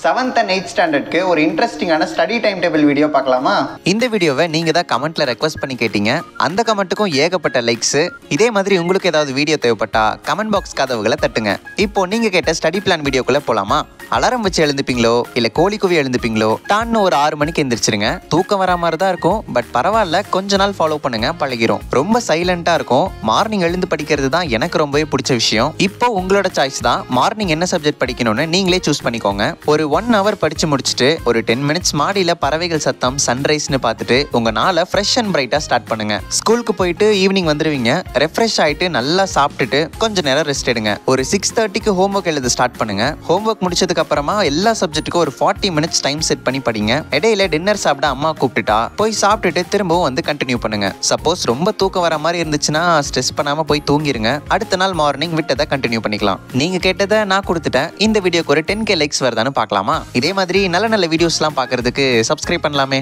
7th and 8th ஸ்டாண்டர்ட்க்கு ஒரு இன்ட்ரெஸ்டிங்கான study time table video பார்க்கலாமா? இந்த வீடியோவை நீங்க தான் கமெண்ட்ல ரெக்வஸ்ட் பண்ணி கேட்டீங்க. அந்த கமெண்ட்டுக்கும் ஏகப்பட்ட லைக்ஸ். இதே மாதிரி உங்களுக்கு ஏதாவது வீடியோ தேவைப்பட்டா கமெண்ட் பாக்ஸ் கதவுகளை தட்டுங்க. இப்போ நீங்க கேட்ட ஸ்டடி பிளான் வீடியோக்குள்ள போலாமா? அலாரம் வச்சு எழுந்துப்பீங்களோ இல்ல கோழி குவி எழுந்துப்பீங்களோ? டான்னு ஒரு 6 மணிக்கு எந்திரிச்சிருங்க. தூக்கம் வரா மாதிரி தான் இருக்கும், பட் பரவாயில்ல, கொஞ்ச நாள் ஃபாலோ பண்ணுங்க, பழகிரும். ரொம்ப சைலண்டா இருக்கும். மார்னிங் எழுந்து படிக்கிறது தான் எனக்கு ரொம்பவே பிடிச்ச விஷயம். இப்போ உங்களோட சாய்ஸ் தான். மார்னிங் என்ன சப்ஜெக்ட் படிக்கணும்னு நீங்களே சூஸ் பண்ணிக்கோங்க. ஒரு 1 hour படிச்சு முடிச்சுட்டு ஒரு 10 minutes மாடியில பறவைகள் சத்தம் சன்ரைஸ்னு பார்த்துட்டு உங்க நாளை ஃப்ரெஷ் அண்ட் பிரைட்டா ஸ்டார்ட் பண்ணுங்க. ஸ்கூலுக்கு போயிட்டு ஈவினிங் வந்துருவீங்க. ரெஃப்ரெஷ் ஆயிட்டு நல்லா சாப்பிட்டுட்டு கொஞ்ச நேரம் ரெஸ்ட் எடுங்க. ஒரு 6:30க்கு ஹோம்ஒர்க் எழுத ஸ்டார்ட் பண்ணுங்க. ஹோம்ஒர்க் முடிச்சதுக்கு அப்புறமா எல்லா சப்ஜெக்ட்டுக்கும் ஒரு 40 minutes டைம் செட் பண்ணி படிங்க. இடையில டின்னர் சாப்பிட அம்மா கூப்பிட்டுட்டா போய் சாப்பிட்டுட்டு திரும்பவும் வந்து கண்டினியூ பண்ணுங்க. சப்போஸ் ரொம்ப தூக்கம் வர மாதிரி இருந்துச்சுன்னா ஸ்ட்ரெஸ் பண்ணாம போய் தூங்கிருங்க. அடுத்த நாள் மார்னிங் விட்டதை கண்டினியூ பண்ணிக்கலாம். நீங்க கேட்டதை நான் கொடுத்துட்டேன். இந்த வீடியோக்கு ஒரு 10K லைக்ஸ் வருதான்னு பார்க்கலாமா? இதே மாதிரி நல்ல நல்ல வீடியோஸ்லாம் பார்க்கறதுக்கு சப்ஸ்கிரைப் பண்ணலாமே.